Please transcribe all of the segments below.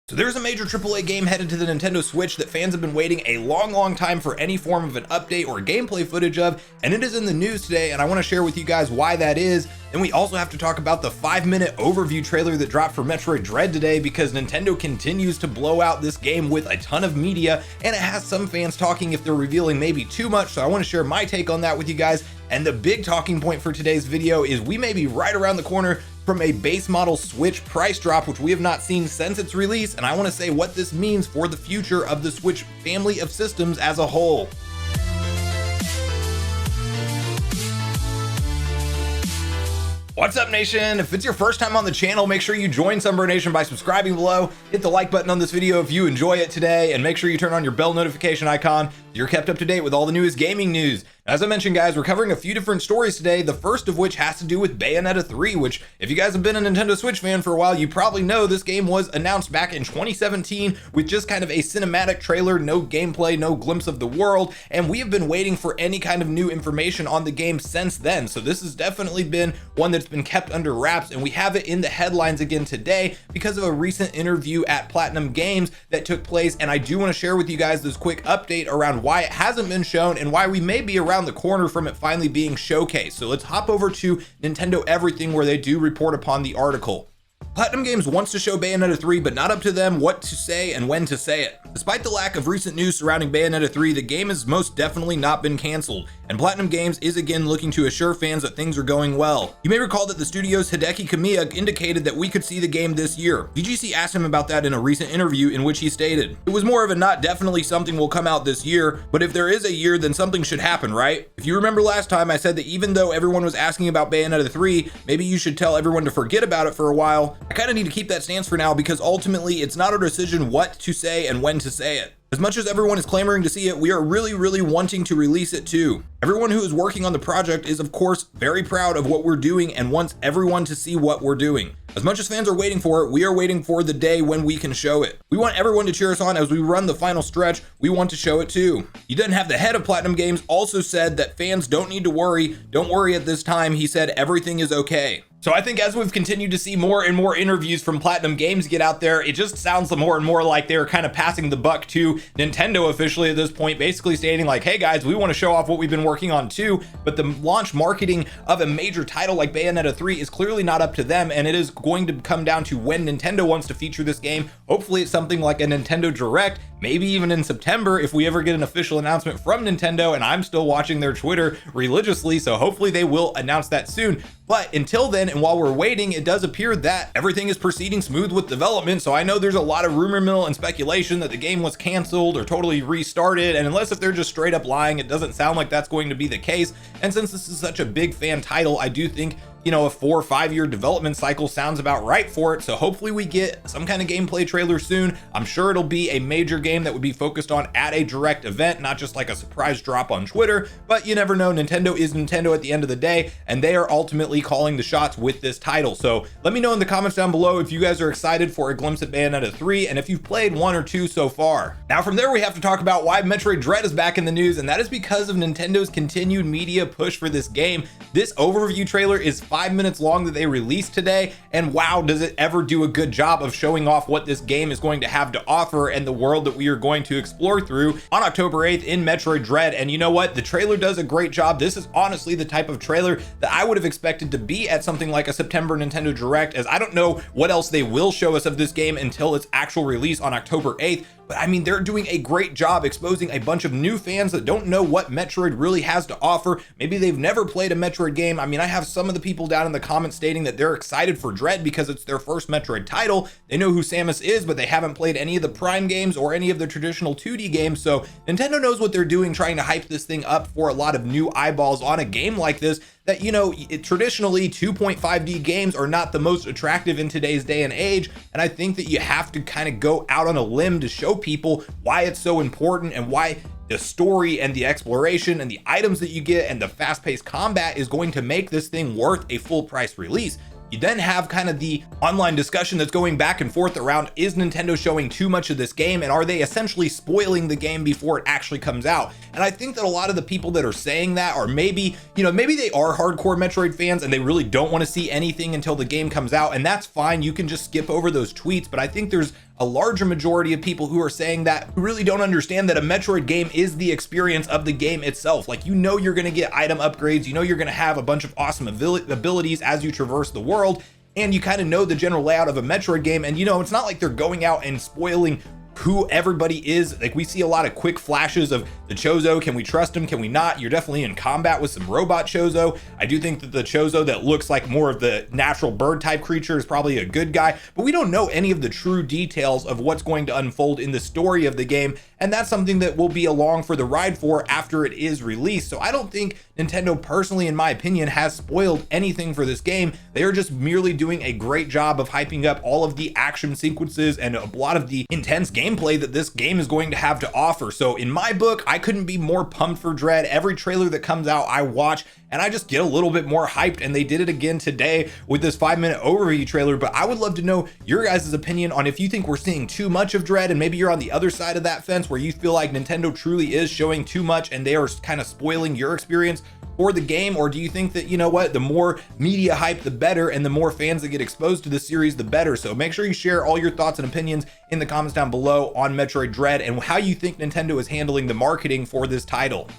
So there's a major AAA game headed to the Nintendo Switch that fans have been waiting a long time for any form of an update or gameplay footage of, and it is in the news today, and I want to share with you guys why that is. Then we also have to talk about the 5-minute overview trailer that dropped for Metroid Dread today, because Nintendo continues to blow out this game with a ton of media, and it has some fans talking if they're revealing maybe too much, so I want to share my take on that with you guys. And the big talking point for today's video is we may be right around the corner from a base model Switch price drop, which we have not seen since its release, and I want to say what this means for the future of the Switch family of systems as a whole. What's up, Nation? If it's your first time on the channel, make sure you join Sunbro Nation by subscribing below, hit the like button on this video if you enjoy it today, and make sure you turn on your bell notification icon so you're kept up to date with all the newest gaming news. As I mentioned, guys, we're covering a few different stories today, the first of which has to do with Bayonetta 3, which, if you guys have been a Nintendo Switch fan for a while, you probably know this game was announced back in 2017 with just kind of a cinematic trailer, no gameplay, no glimpse of the world, and we have been waiting for any kind of new information on the game since then. So this has definitely been one that's been kept under wraps, and we have it in the headlines again today because of a recent interview at Platinum Games that took place, and I do want to share with you guys this quick update around why it hasn't been shown and why we may be around the corner from it finally being showcased. So let's hop over to Nintendo Everything, where they do report upon the article. Platinum Games wants to show Bayonetta 3, but not up to them what to say and when to say it. Despite the lack of recent news surrounding Bayonetta 3, the game has most definitely not been canceled, and Platinum Games is again looking to assure fans that things are going well. You may recall that the studio's Hideki Kamiya indicated that we could see the game this year. VGC asked him about that in a recent interview, in which he stated, "It was more of a not definitely something will come out this year, but if there is a year, then something should happen, right? If you remember last time, I said that even though everyone was asking about Bayonetta 3, maybe you should tell everyone to forget about it for a while. I kind of need to keep that stance for now, because ultimately it's not our decision what to say and when to say it. As much as everyone is clamoring to see it, we are really wanting to release it too. Everyone who is working on the project is of course very proud of what we're doing and wants everyone to see what we're doing. As much as fans are waiting for it, we are waiting for the day when we can show it. We want everyone to cheer us on as we run the final stretch. We want to show it too." You then have the head of Platinum Games also said that fans don't need to worry. Don't worry at this time. He said everything is okay. So I think as we've continued to see more and more interviews from Platinum Games get out there, it just sounds more and more like they're kind of passing the buck to Nintendo officially at this point, basically stating like, hey guys, we want to show off what we've been working on too, but the launch marketing of a major title like Bayonetta 3 is clearly not up to them, and it is going to come down to when Nintendo wants to feature this game. Hopefully it's something like a Nintendo Direct, maybe even in September if we ever get an official announcement from Nintendo, and I'm still watching their Twitter religiously, so hopefully they will announce that soon. But until then, and while we're waiting, it does appear that everything is proceeding smooth with development. So I know there's a lot of rumor mill and speculation that the game was canceled or totally restarted, and unless if they're just straight up lying, it doesn't sound like that's going to be the case. And since this is such a big fan title, I do think, you know, a 4 or 5 year development cycle sounds about right for it. So hopefully we get some kind of gameplay trailer soon. I'm sure it'll be a major game that would be focused on at a direct event, not just like a surprise drop on Twitter, but you never know. Nintendo is Nintendo at the end of the day, and they are ultimately calling the shots with this title. So let me know in the comments down below if you guys are excited for a glimpse at Bayonetta 3 and if you've played 1 or 2 so far. Now from there, we have to talk about why Metroid Dread is back in the news, and that is because of Nintendo's continued media push for this game. This overview trailer is 5 minutes long that they released today, and wow, does it ever do a good job of showing off what this game is going to have to offer and the world that we are going to explore through on October 8th in Metroid Dread. And you know what? The trailer does a great job. This is honestly the type of trailer that I would have expected to be at something like a September Nintendo Direct, as I don't know what else they will show us of this game until its actual release on October 8th. But I mean, they're doing a great job exposing a bunch of new fans that don't know what Metroid really has to offer. Maybe they've never played a Metroid game. I mean, I have some of the people down in the comments stating that they're excited for Dread because it's their first Metroid title. They know who Samus is, but they haven't played any of the Prime games or any of the traditional 2D games. So Nintendo knows what they're doing, trying to hype this thing up for a lot of new eyeballs on a game like this that, you know, traditionally 2.5D games are not the most attractive in today's day and age. And I think that you have to kind of go out on a limb to show people why it's so important and why the story and the exploration and the items that you get and the fast-paced combat is going to make this thing worth a full price release. You then have kind of the online discussion that's going back and forth around, is Nintendo showing too much of this game, and are they essentially spoiling the game before it actually comes out? And I think that a lot of the people that are saying that are maybe, you know, maybe they are hardcore Metroid fans and they really don't want to see anything until the game comes out, and that's fine. You can just skip over those tweets, but I think there's a larger majority of people who are saying that, who really don't understand that a Metroid game is the experience of the game itself. Like, you know, you're going to get item upgrades, you know, you're going to have a bunch of awesome abilities as you traverse the world, and you kind of know the general layout of a Metroid game. And you know, it's not like they're going out and spoiling who everybody is. Like, we see a lot of quick flashes of the Chozo. Can we trust him? Can we not? You're definitely in combat with some robot Chozo. I do think that the Chozo that looks like more of the natural bird type creature is probably a good guy, but we don't know any of the true details of what's going to unfold in the story of the game. And that's something that we'll be along for the ride for after it is released. So I don't think Nintendo, personally, in my opinion, has spoiled anything for this game. They are just merely doing a great job of hyping up all of the action sequences and a lot of the intense gameplay that this game is going to have to offer. So in my book, I couldn't be more pumped for Dread. Every trailer that comes out, I watch, and I just get a little bit more hyped, and they did it again today with this 5-minute overview trailer. But I would love to know your guys' opinion on if you think we're seeing too much of Dread, and maybe you're on the other side of that fence where you feel like Nintendo truly is showing too much and they are kind of spoiling your experience for the game. Or do you think that, you know what, the more media hype the better, and the more fans that get exposed to the series the better? So make sure you share all your thoughts and opinions in the comments down below on Metroid Dread and how you think Nintendo is handling the marketing for this title.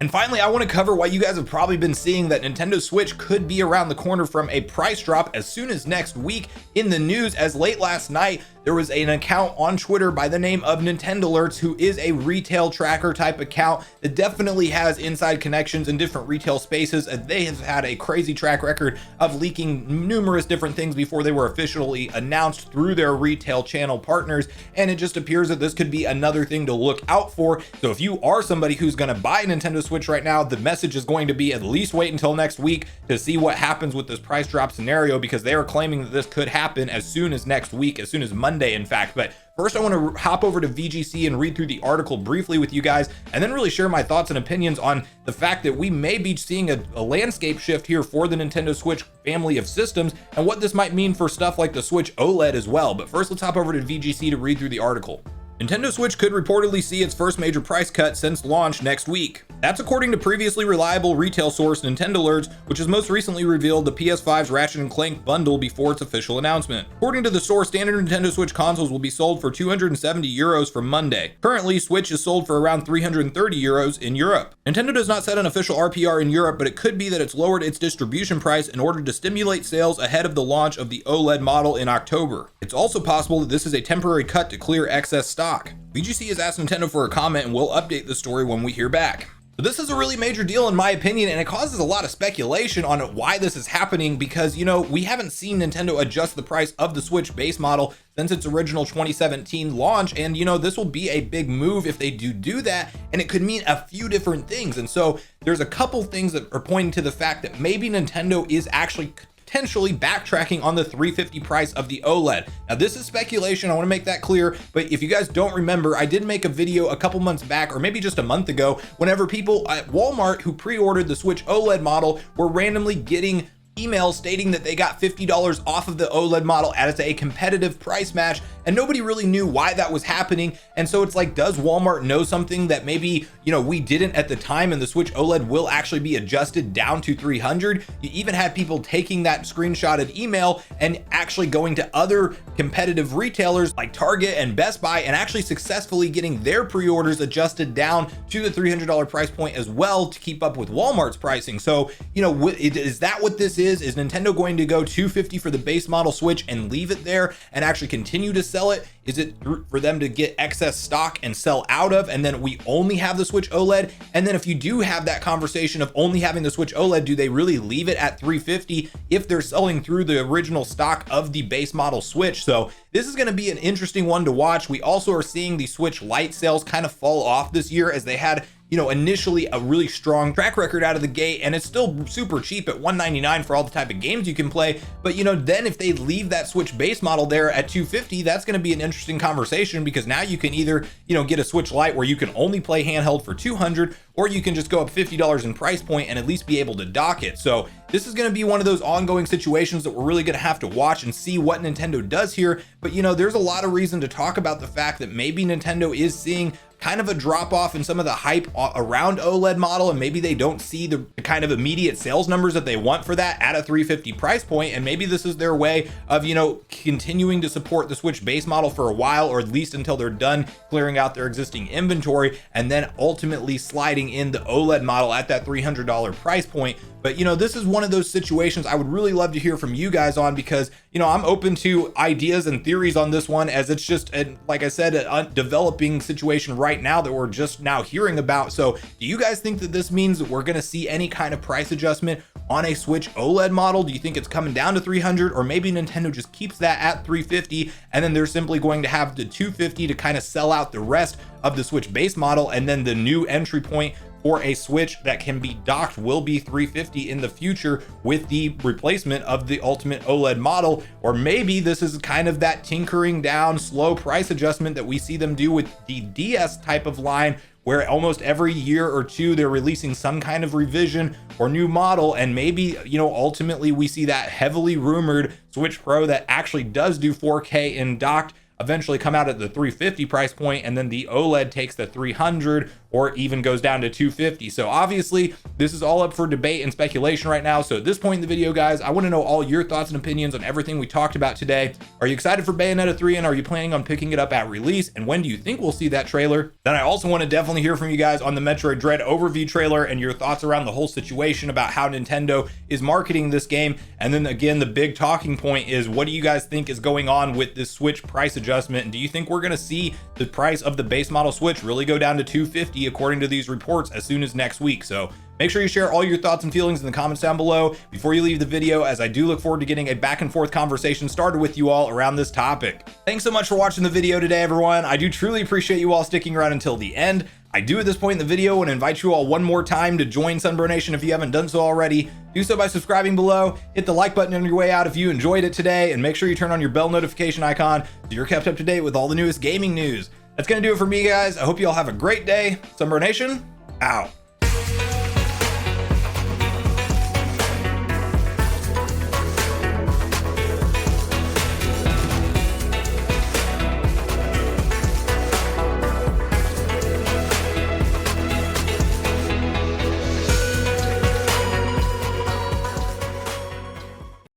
And finally, I want to cover why you guys have probably been seeing that Nintendo Switch could be around the corner from a price drop as soon as next week. In the news, as late last night, there was an account on Twitter by the name of Nintendo Alerts, who is a retail tracker type account that definitely has inside connections in different retail spaces, as they have had a crazy track record of leaking numerous different things before they were officially announced through their retail channel partners. And it just appears that this could be another thing to look out for. So if you are somebody who's going to buy a Nintendo Switch right now, the message is going to be at least wait until next week to see what happens with this price drop scenario, because they are claiming that this could happen as soon as next week, as soon as Monday, in fact. But first, I want to hop over to VGC and read through the article briefly with you guys, and then really share my thoughts and opinions on the fact that we may be seeing a landscape shift here for the Nintendo Switch family of systems, and what this might mean for stuff like the Switch OLED as well. But first, let's hop over to VGC to read through the article. Nintendo Switch could reportedly see its first major price cut since launch next week. That's according to previously reliable retail source Nintendo Alerts, which has most recently revealed the PS5's Ratchet & Clank bundle before its official announcement. According to the source, standard Nintendo Switch consoles will be sold for €270 from Monday. Currently, Switch is sold for around €330 in Europe. Nintendo does not set an official RPR in Europe, but it could be that it's lowered its distribution price in order to stimulate sales ahead of the launch of the OLED model in October. It's also possible that this is a temporary cut to clear excess stock. VGC has asked Nintendo for a comment, and we'll update the story when we hear back. So this is a really major deal in my opinion, and it causes a lot of speculation on why this is happening, because, you know, we haven't seen Nintendo adjust the price of the Switch base model since its original 2017 launch. And, you know, this will be a big move if they do that, and it could mean a few different things. And so there's a couple things that are pointing to the fact that maybe Nintendo is actually potentially backtracking on the $350 price of the OLED. Now, this is speculation, I want to make that clear, but if you guys don't remember, I did make a video a couple months back, or maybe just a month ago, whenever people at Walmart who pre-ordered the Switch OLED model were randomly getting emails stating that they got $50 off of the OLED model as a competitive price match, and nobody really knew why that was happening. And so it's like, does Walmart know something that maybe, you know, we didn't at the time, and the Switch OLED will actually be adjusted down to $300? You even had people taking that screenshotted email and actually going to other competitive retailers like Target and Best Buy and actually successfully getting their pre-orders adjusted down to the $300 price point as well to keep up with Walmart's pricing. So, you know, is that what this is? Is Nintendo going to go $250 for the base model Switch and leave it there and actually continue to sell it? Is it for them to get excess stock and sell out of, and then we only have the Switch OLED? And then if you do have that conversation of only having the Switch OLED, do they really leave it at $350 if they're selling through the original stock of the base model Switch? So this is going to be an interesting one to watch. We also are seeing the Switch Lite sales kind of fall off this year, as they had, you know, initially a really strong track record out of the gate, and it's still super cheap at $199 for all the type of games you can play. But, you know, then if they leave that Switch base model there at $250, that's going to be an interesting conversation, because now you can either, you know, get a Switch Lite where you can only play handheld for $200, or you can just go up $50 in price point and at least be able to dock it. So this is going to be one of those ongoing situations that we're really going to have to watch and see what Nintendo does here. But you know, there's a lot of reason to talk about the fact that maybe Nintendo is seeing kind of a drop off in some of the hype around OLED model, and maybe they don't see the kind of immediate sales numbers that they want for that at a $350 price point. And maybe this is their way of, you know, continuing to support the Switch base model for a while, or at least until they're done clearing out their existing inventory, and then ultimately sliding in the OLED model at that $300 price point. But you know, this is one of those situations I would really love to hear from you guys on, because you know, I'm open to ideas and theories on this one, as it's just like I said, a developing situation right now that we're just now hearing about. So do you guys think that this means that we're going to see any kind of price adjustment on a Switch OLED model? Do you think it's coming down to 300, or maybe Nintendo just keeps that at 350 and then they're simply going to have the 250 to kind of sell out the rest of the Switch base model, and then the new entry point for a Switch that can be docked will be 350 in the future with the replacement of the ultimate OLED model? Or maybe this is kind of that tinkering down, slow price adjustment that we see them do with the DS type of line, where almost every year or two they're releasing some kind of revision or new model. And maybe, you know, ultimately we see that heavily rumored Switch Pro that actually does do 4K in docked eventually come out at the 350 price point, and then the OLED takes the 300 or even goes down to 250. So obviously this is all up for debate and speculation right now. So at this point in the video, guys, I want to know all your thoughts and opinions on everything we talked about today. Are you excited for Bayonetta 3, and are you planning on picking it up at release? And when do you think we'll see that trailer? Then I also want to definitely hear from you guys on the Metroid Dread overview trailer and your thoughts around the whole situation about how Nintendo is marketing this game. And then again, the big talking point is, what do you guys think is going on with this Switch price adjustment? And do you think we're going to see the price of the base model Switch really go down to 250 according to these reports as soon as next week? So make sure you share all your thoughts and feelings in the comments down below before you leave the video, as I do look forward to getting a back and forth conversation started with you all around this topic. Thanks so much for watching the video today, everyone. I do truly appreciate you all sticking around until the end. I do at this point in the video want to invite you all one more time to join Sunbro Nation if you haven't done so already. Do so by subscribing below, hit the like button on your way out if you enjoyed it today, and make sure you turn on your bell notification icon so you're kept up to date with all the newest gaming news. That's going to do it for me, guys. I hope you all have a great day. Sunbro Nation, out.